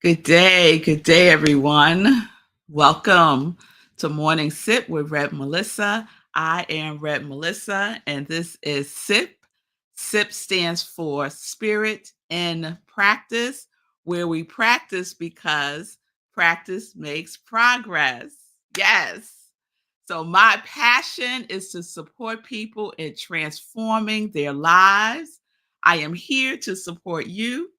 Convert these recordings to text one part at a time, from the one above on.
Good day, everyone. Welcome to Morning Sip with Rev Melissa. I am Rev Melissa, and this is SIP. SIP stands for Spirit in Practice, where we practice because practice makes progress. Yes. So, my passion is to support people in transforming their lives. I am here to support you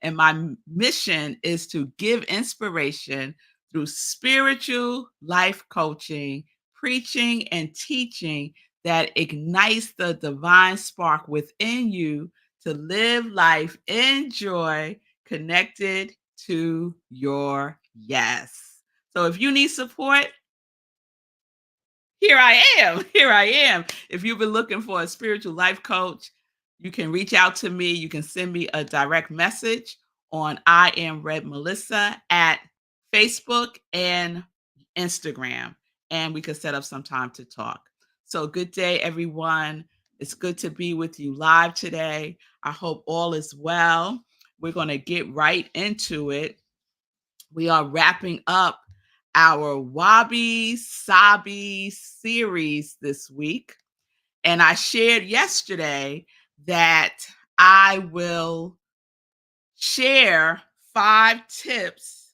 and my mission is to give inspiration through spiritual life coaching, preaching, and teaching that ignites the divine spark within you to live life in joy, connected to your yes. So if you need support, here I am. Here I am. If you've been looking for a spiritual life coach, you can reach out to me. You can send me a direct message on I am Rev Melissa at Facebook and Instagram, and we could set up some time to talk. So, good day, everyone. It's good to be with you live today. I hope all is well. We're going to get right into it. We are wrapping up our Wabi Sabi series this week. And I shared yesterday that I will share 5 tips,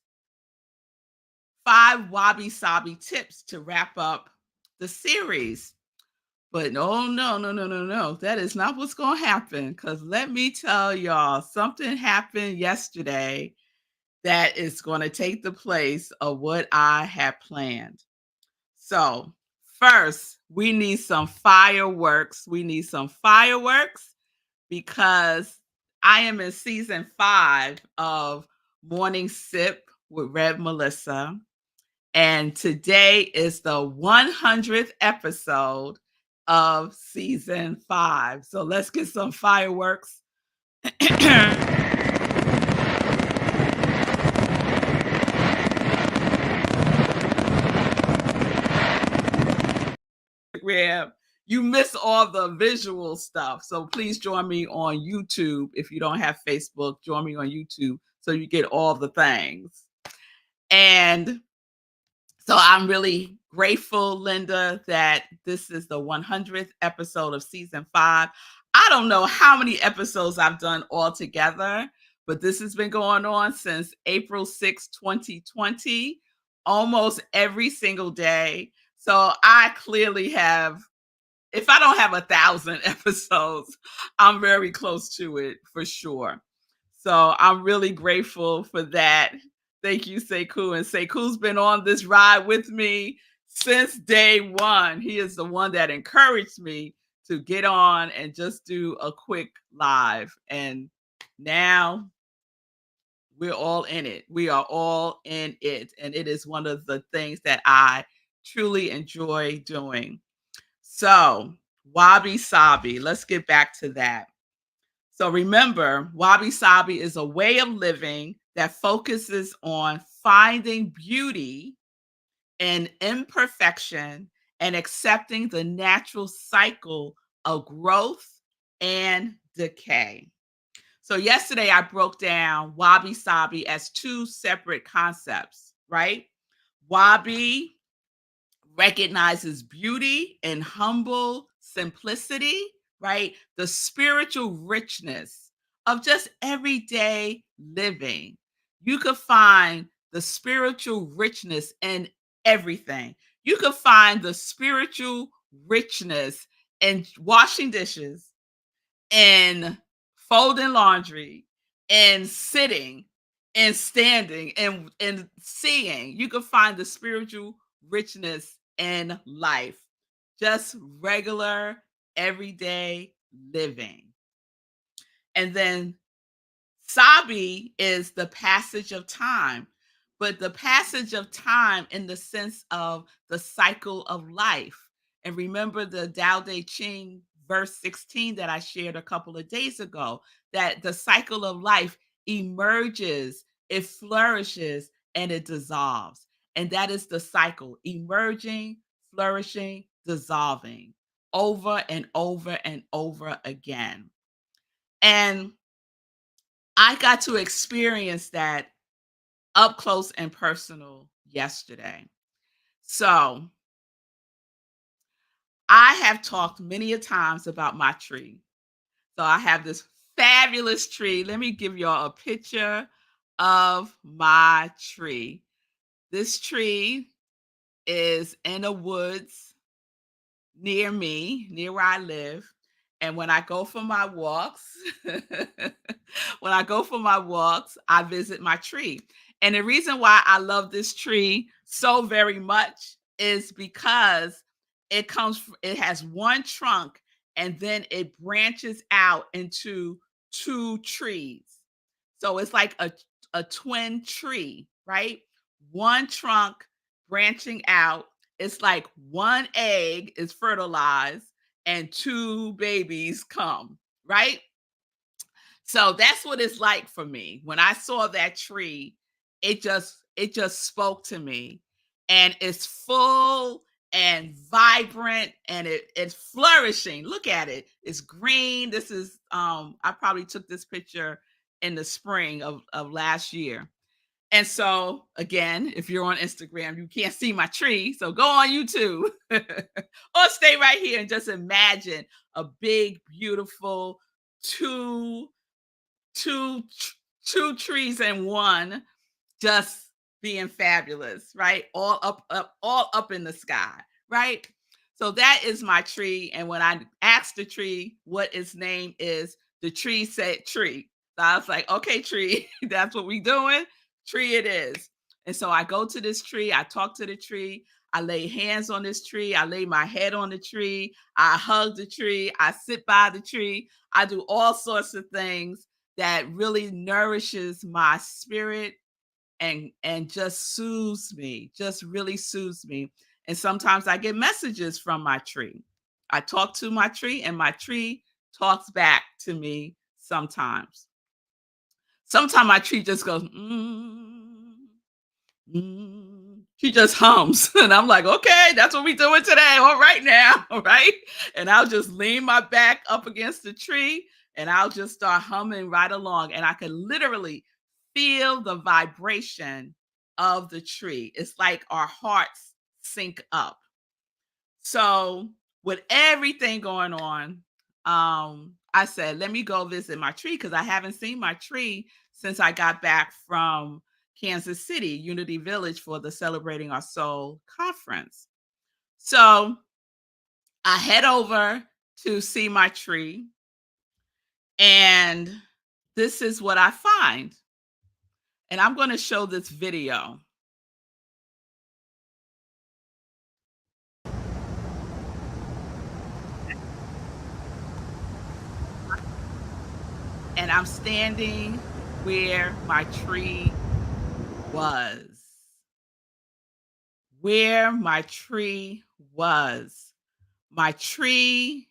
5 Sabi tips to wrap up the series. But no. That is not what's going to happen. Because let me tell y'all, something happened yesterday that is going to take the place of what I had planned. So, first, we need some fireworks. We need some fireworks because I am in season 5 of Morning Sip with Rev Melissa. And today is the 100th episode of season 5. So let's get some fireworks. You miss all the visual stuff. So please join me on YouTube. If you don't have Facebook, join me on YouTube so you get all the things. And so I'm really grateful, Linda, that this is the 100th episode of season 5. I don't know how many episodes I've done altogether, but this has been going on since April 6, 2020, almost every single day. So I clearly have, if I don't have 1,000 episodes, I'm very close to it for sure. So I'm really grateful for that. Thank you, Sekou. And Sekou's been on this ride with me since day one. He is the one that encouraged me to get on and just do a quick live. And now we're all in it. We are all in it. And it is one of the things that I truly enjoy doing. So, Wabi Sabi, let's get back to that. So remember, Wabi Sabi is a way of living that focuses on finding beauty in imperfection and accepting the natural cycle of growth and decay. So yesterday I broke down Wabi Sabi as 2 separate concepts, right? Wabi recognizes beauty in humble simplicity, right? The spiritual richness of just everyday living. You could find the spiritual richness in everything. You could find the spiritual richness in washing dishes, in folding laundry, in sitting, and standing, and seeing. You could find the spiritual richness in life. Just regular, everyday living. And then Sabi is the passage of time, but the passage of time in the sense of the cycle of life. And remember the Tao Te Ching verse 16 that I shared a couple of days ago, that the cycle of life emerges, it flourishes, and it dissolves. And that is the cycle: emerging, flourishing, dissolving, over and over and over again. And I got to experience that up close and personal yesterday. So I have talked many a times about my tree. So I have this fabulous tree. Let me give y'all a picture of my tree. This tree is in the woods near me, near where I live. And when I go for my walks, I visit my tree. And the reason why I love this tree so very much is because it has one trunk and then it branches out into two trees. So it's like a twin tree, right? One trunk branching out. It's like one egg is fertilized and two babies come, right? So that's what it's like for me. When I saw that tree, it just spoke to me. And it's full and vibrant and it's flourishing. Look at it. It's green. This is I probably took this picture in the spring of last year. And so, again, if you're on Instagram, you can't see my tree. So go on YouTube or stay right here and just imagine a big, beautiful two, two, two trees in one, just being fabulous, right? All up in the sky, right? So that is my tree. And when I asked the tree what its name is, the tree said tree. So I was like, okay, tree, that's what we doing. Tree it is. And so I go to this tree, I talk to the tree, I lay hands on this tree, I lay my head on the tree, I hug the tree, I sit by the tree, I do all sorts of things that really nourishes my spirit and just soothes me, just really soothes me. And sometimes I get messages from my tree. I talk to my tree and my tree talks back to me sometimes. Sometimes my tree just goes, she just hums. And I'm like, okay, that's what we doing today. All right now. All right. And I'll just lean my back up against the tree and I'll just start humming right along. And I can literally feel the vibration of the tree. It's like our hearts sync up. So with everything going on, I said, let me go visit my tree because I haven't seen my tree since I got back from Kansas City, Unity Village for the Celebrating Our Soul conference. So I head over to see my tree, and this is what I find. And I'm going to show this video. And I'm standing where my tree was. Where my tree was. My tree,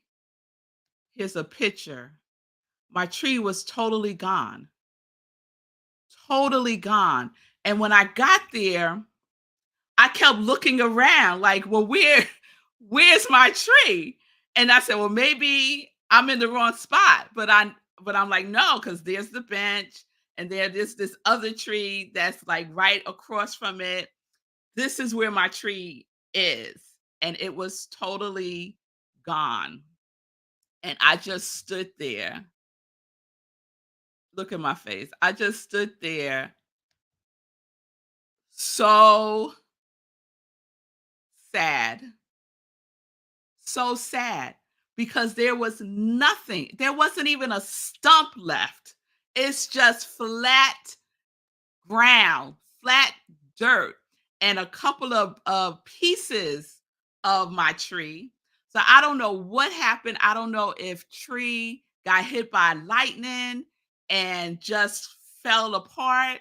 here's a picture. My tree was totally gone. Totally gone. And when I got there, I kept looking around like, well, where's my tree? And I said, well, maybe I'm in the wrong spot. But I'm like, no, because there's the bench and there's this other tree that's like right across from it. This is where my tree is. And it was totally gone. And I just stood there. Look at my face. I just stood there so sad. So sad because there was nothing. There wasn't even a stump left. It's just flat ground, flat dirt, and a couple of pieces of my tree. So I don't know what happened. I don't know if tree got hit by lightning and just fell apart.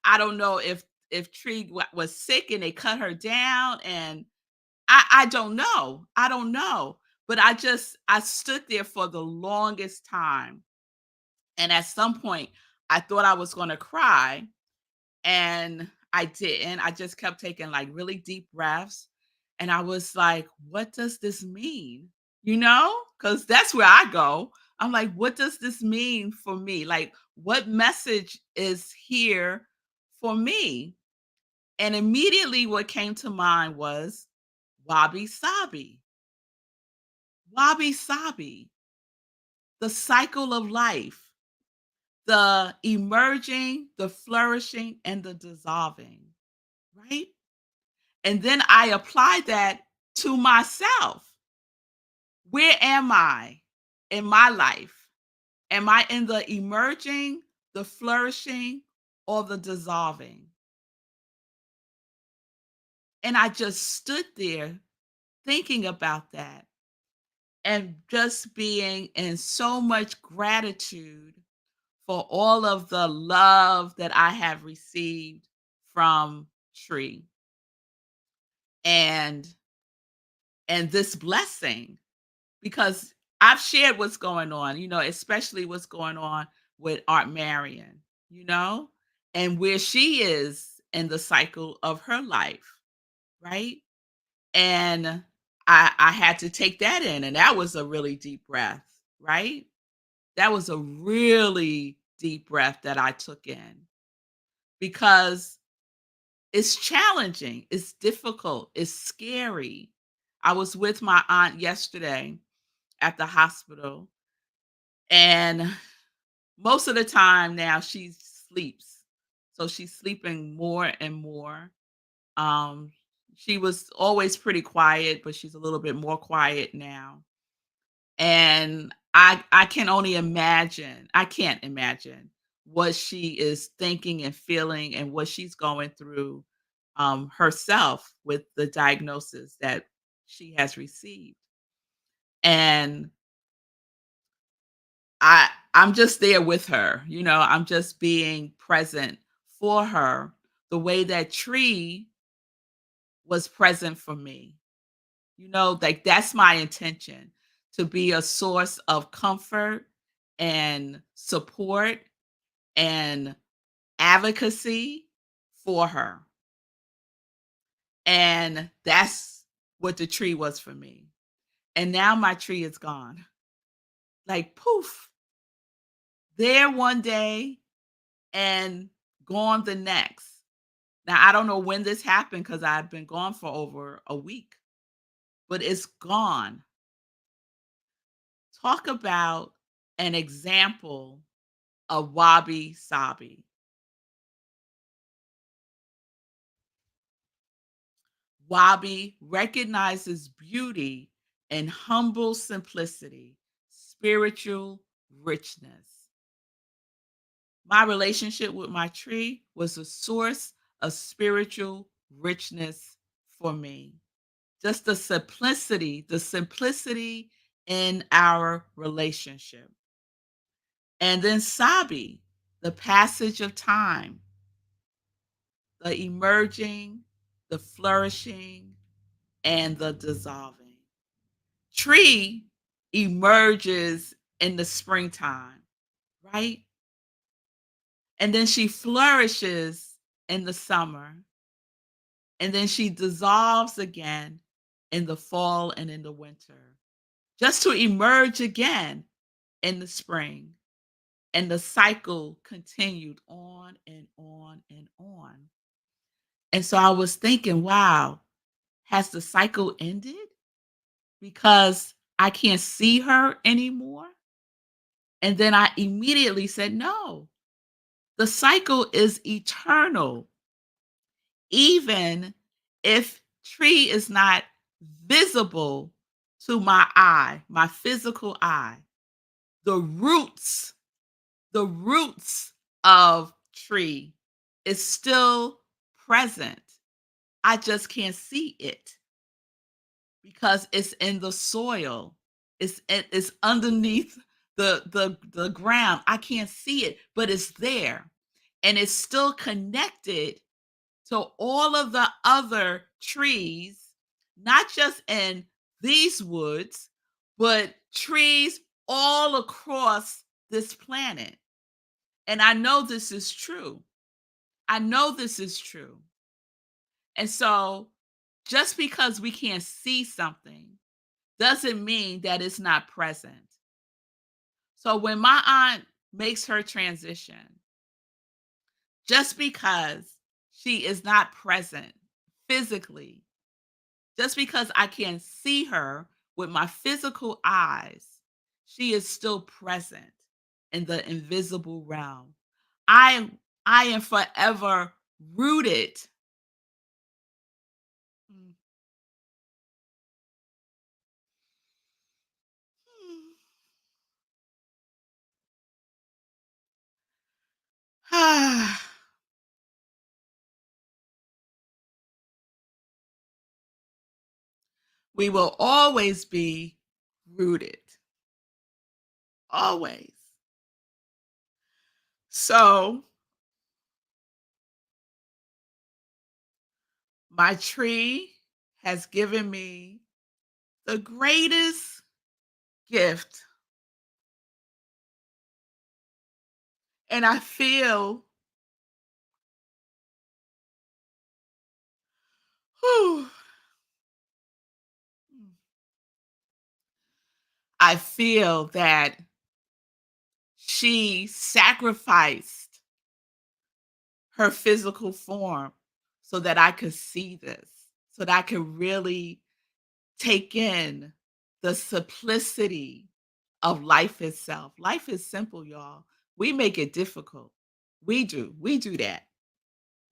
I don't know if tree was sick and they cut her down and I don't know. I don't know. But I stood there for the longest time. And at some point I thought I was going to cry and I didn't. I just kept taking like really deep breaths and I was like, what does this mean? Cuz that's where I go. I'm like, what does this mean for me? Like what message is here for me. And immediately what came to mind was Wabi Sabi. Wabi Sabi, the cycle of life, the emerging, the flourishing, and the dissolving, right? And then I applied that to myself. Where am I in my life? Am I in the emerging, the flourishing, or the dissolving? And I just stood there thinking about that and just being in so much gratitude for all of the love that I have received from Tree and this blessing, because I've shared what's going on, especially what's going on with Art Marion, and where she is in the cycle of her life, right? And I had to take that in, and that was a really deep breath, right? That was a really deep breath that I took in because it's challenging, it's difficult, it's scary. I was with my aunt yesterday at the hospital, and most of the time now she sleeps. So she's sleeping more and more. Um, she was always pretty quiet, but she's a little bit more quiet now. And I can only imagine. I can't imagine what she is thinking and feeling and what she's going through herself with the diagnosis that she has received. And I'm just there with her, I'm just being present for her the way that Tree was present for me. Like that's my intention, to be a source of comfort and support and advocacy for her. And that's what the tree was for me. And now my tree is gone. Like poof, there one day and gone the next. Now I don't know when this happened because I've been gone for over a week, but it's gone. Talk about an example of Wabi Sabi. Wabi recognizes beauty in humble simplicity, spiritual richness. My relationship with my tree was a source of spiritual richness for me. Just the simplicity in our relationship. And then Sabi, the passage of time, the emerging, the flourishing, and the dissolving. Tree emerges in the springtime, right? And then she flourishes in the summer. And then she dissolves again in the fall and in the winter, just to emerge again in the spring. And the cycle continued on and on and on. And so I was thinking, wow, has the cycle ended because I can't see her anymore? And then I immediately said, no, the cycle is eternal. Even if tree is not visible to my eye, my physical eye, the roots, the roots of tree is still present. I just can't see it because it's in the soil. It's underneath the ground. I can't see it, but it's there. And it's still connected to all of the other trees, not just in these woods, but trees all across this planet. And I know this is true. I know this is true. And so just because we can't see something doesn't mean that it's not present. So when my aunt makes her transition, Just because she is not present physically, just because I can't see her with my physical eyes, she is still present in the invisible realm. I am forever rooted. Mm. We will always be rooted. Always. So, my tree has given me the greatest gift. And I feel, whew, I feel that she sacrificed her physical form so that I could see this, so that I could really take in the simplicity of life itself. Life is simple, y'all. We make it difficult. We do. We do that.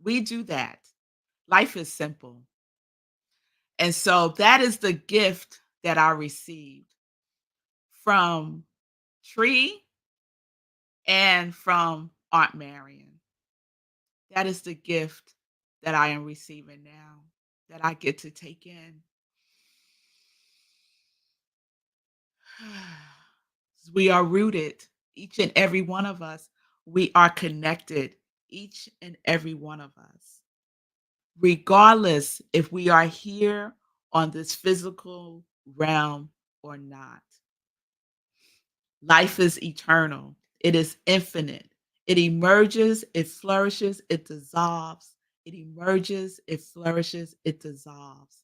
We do that. Life is simple. And so that is the gift that I received from Tree and from Aunt Marion. That is the gift that I am receiving now, that I get to take in. We are rooted, each and every one of us. We are connected, each and every one of us. Regardless if we are here on this physical realm or not. Life is eternal. It is infinite. It emerges, it flourishes, it dissolves. It emerges, it flourishes, it dissolves.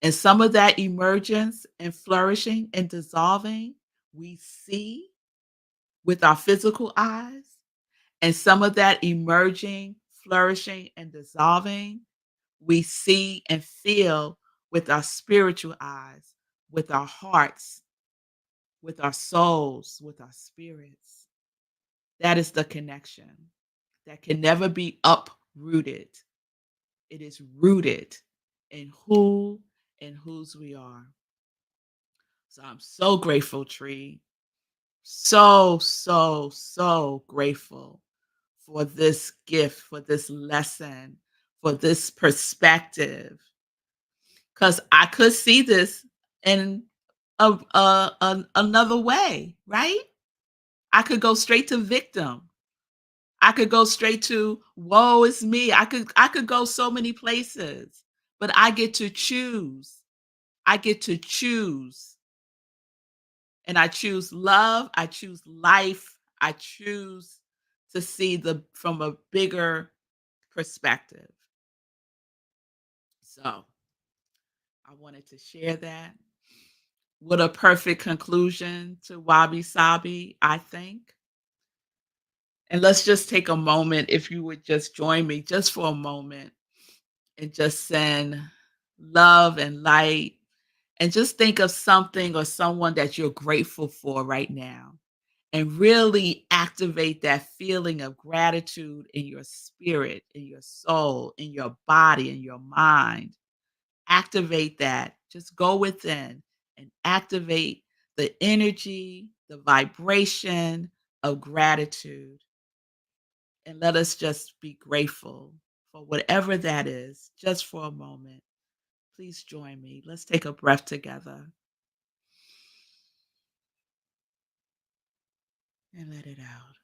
And some of that emergence and flourishing and dissolving we see with our physical eyes, and some of that emerging, flourishing, and dissolving we see and feel with our spiritual eyes, with our hearts, with our souls, with our spirits. That is the connection that can never be uprooted. It is rooted in who and whose we are. So I'm so grateful, Tree. So, so, so grateful for this gift, for this lesson, for this perspective. Because I could see this in another way, right? I could go straight to victim. I could go straight to woe is me. I could go so many places, but I get to choose. I get to choose. And I choose love, I choose life, I choose to see the from a bigger perspective. So, I wanted to share that. What a perfect conclusion to Wabi Sabi, I think. And let's just take a moment, if you would just join me just for a moment and just send love and light and just think of something or someone that you're grateful for right now and really activate that feeling of gratitude in your spirit, in your soul, in your body, in your mind. Activate that. Just go within and activate the energy, the vibration of gratitude. And let us just be grateful for whatever that is, just for a moment. Please join me. Let's take a breath together and let it out.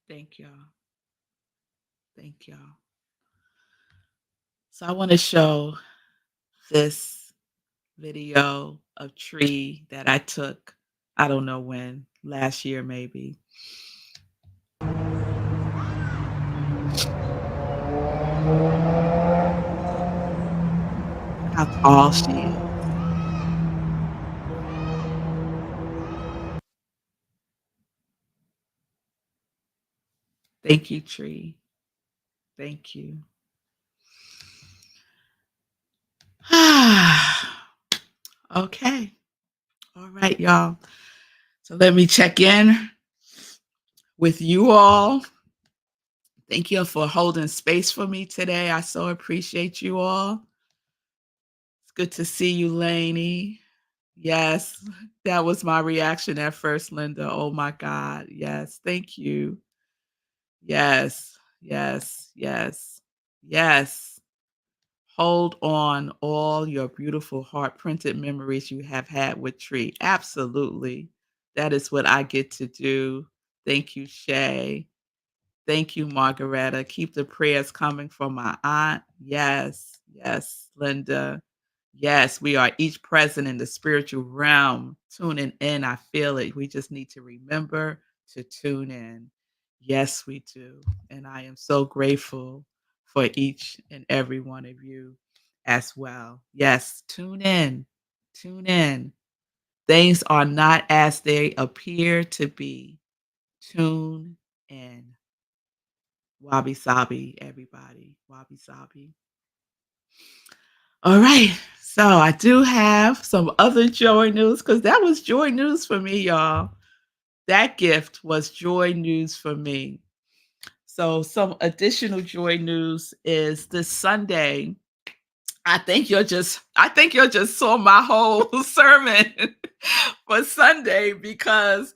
Thank y'all. Thank y'all. So I want to show this video of Tree that I took, I don't know when, last year maybe. How tall she is. Thank you, tree. Thank you. Okay. All right, y'all. So let me check in with you all. Thank you for holding space for me today. I so appreciate you all. It's good to see you, Lainey. Yes, that was my reaction at first, Linda. Oh my God. Yes, thank you. Yes, yes, yes, yes. Hold on all your beautiful heart printed memories you have had with Tree. Absolutely. That is what I get to do. Thank you, Shay. Thank you, Margaretta. Keep the prayers coming from my aunt. Yes, yes, Linda. Yes, we are each present in the spiritual realm, tuning in. I feel it. We just need to remember to tune in. Yes, we do. And I am so grateful for each and every one of you as well. Yes, tune in. Tune in. Things are not as they appear to be. Tune in. Wabi Sabi, everybody. Wabi Sabi. All right. So I do have some other joy news because that was joy news for me, y'all. That gift was joy news for me. So some additional joy news is this Sunday. I think you'll just saw my whole sermon for Sunday because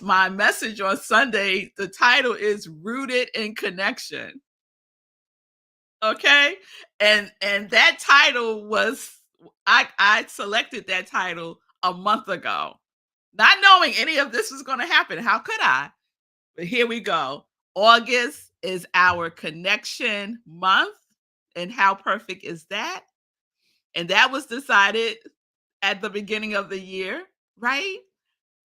my message on Sunday, the title is Rooted in Connection. Okay? And that title was I selected that title a month ago, not knowing any of this was gonna happen. How could I? But here we go. August is our connection month. And how perfect is that? And that was decided at the beginning of the year, right?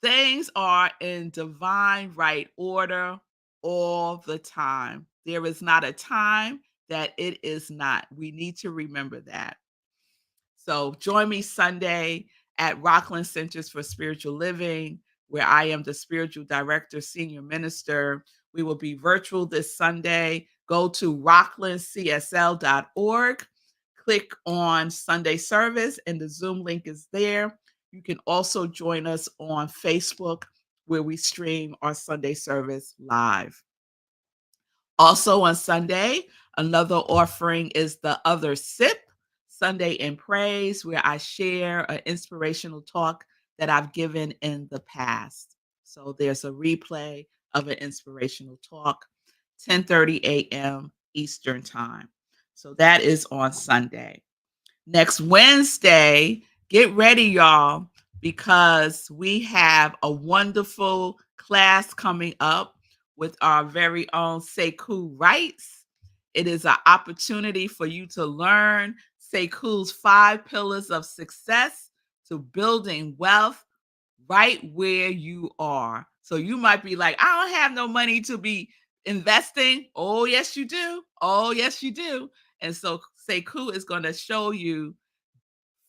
Things are in divine right order all the time. There is not a time that it is not. We need to remember that. So join me Sunday at Rockland Centers for Spiritual Living, where I am the spiritual director, senior minister. We will be virtual this Sunday. Go to rocklandcsl.org, click on Sunday service, and the Zoom link is there. You can also join us on Facebook, where we stream our Sunday service live. Also on Sunday, another offering is the other SIP, Sunday in Praise, where I share an inspirational talk that I've given in the past. So there's a replay of an inspirational talk, 10:30 a.m. Eastern Time. So that is on Sunday. Next Wednesday, get ready, y'all, because we have a wonderful class coming up with our very own Sekou Wrights. It is an opportunity for you to learn Sekou's 5 pillars of success to building wealth right where you are. So you might be like, I don't have no money to be investing. Oh, yes, you do. Oh, yes, you do. And so Sekou is going to show you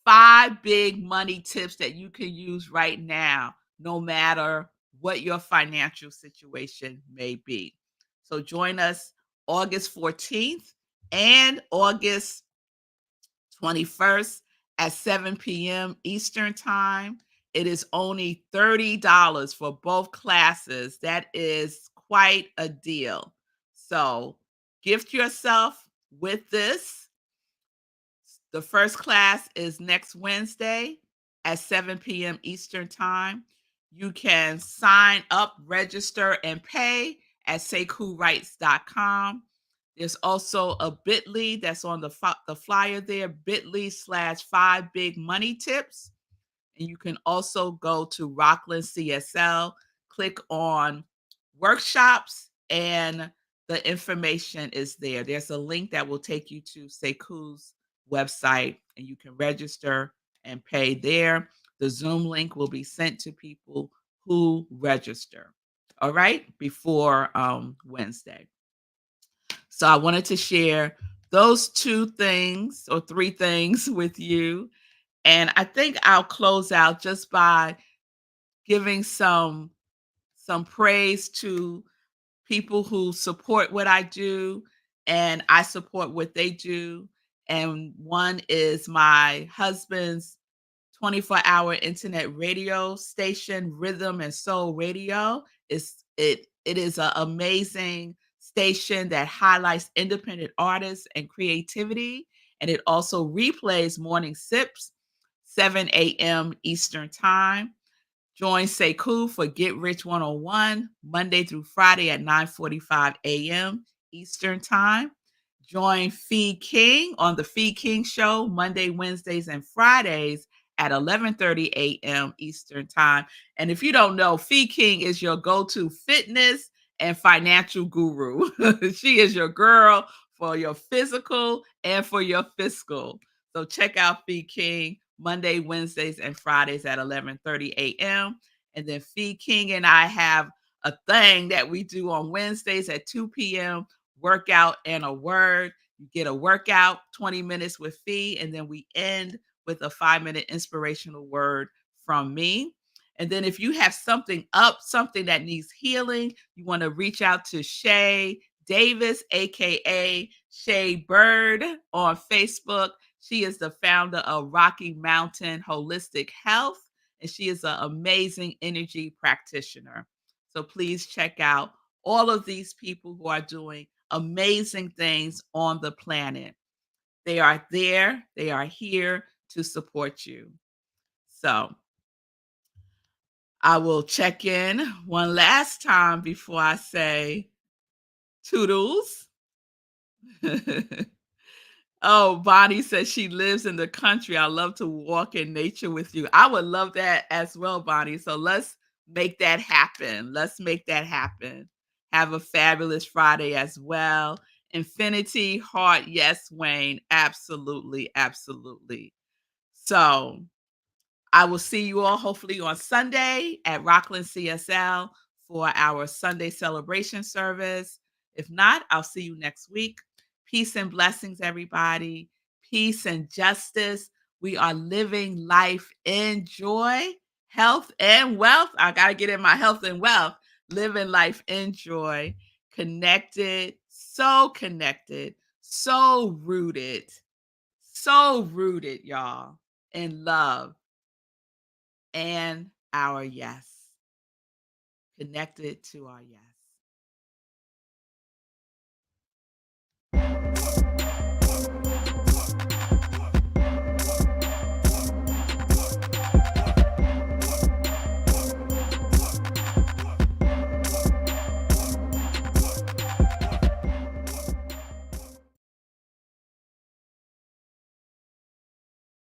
5 big money tips that you can use right now, no matter what your financial situation may be. So join us August 14th and August 21st at 7 p.m. Eastern Time. It is only $30 for both classes. That is quite a deal. So gift yourself with this. The first class is next Wednesday at 7 p.m. Eastern Time. You can sign up, register, and pay at SeiKuWrites.com. There's also a bit.ly that's on the flyer there, bit.ly/5 big money tips. And you can also go to Rockland CSL, click on workshops, and the information is there. There's a link that will take you to Sekou's website, and you can register and pay there. The Zoom link will be sent to people who register. All right, before Wednesday. So I wanted to share those two things or three things with you. And I think I'll close out just by giving some praise to people who support what I do, and I support what they do. And one is my husband's 24-hour internet radio station, Rhythm and Soul Radio. It is an amazing station that highlights independent artists and creativity, and it also replays morning sips, 7 a.m. Eastern Time. Join Sekou for Get Rich 101, Monday through Friday at 9:45 a.m. Eastern Time. Join Fee King on the Fee King Show, Monday, Wednesdays, and Fridays at 11:30 a.m. Eastern Time. And if you don't know, Fee King is your go-to fitness and financial guru. She is your girl for your physical and for your fiscal. So check out Fee King Monday, Wednesdays, and Fridays at 11:30 a.m. And then Fee King and I have a thing that we do on Wednesdays at 2 p.m. Workout and a word. You get a workout, 20 minutes with Fee, and then we end with a 5-minute inspirational word from me. And then if you have something up, something that needs healing, you want to reach out to Shay Davis, aka Shay Bird, on Facebook. She is the founder of Rocky Mountain Holistic Health, and she is an amazing energy practitioner. So please check out all of these people who are doing amazing things on the planet. They are there, they are here to support you. So I will check in one last time before I say toodles. Oh, Bonnie says she lives in the country. I love to walk in nature with you. I would love that as well, Bonnie. So let's make that happen. Let's make that happen. Have a fabulous Friday as well. Infinity heart, yes, Wayne. Absolutely, absolutely. So I will see you all hopefully on Sunday at Rockland CSL for our Sunday celebration service. If not, I'll see you next week. Peace and blessings, everybody. Peace and justice. We are living life in joy, health, and wealth. I got to get in my health and wealth. Living life in joy, connected, so rooted, y'all, in love and our yes, connected to our yes.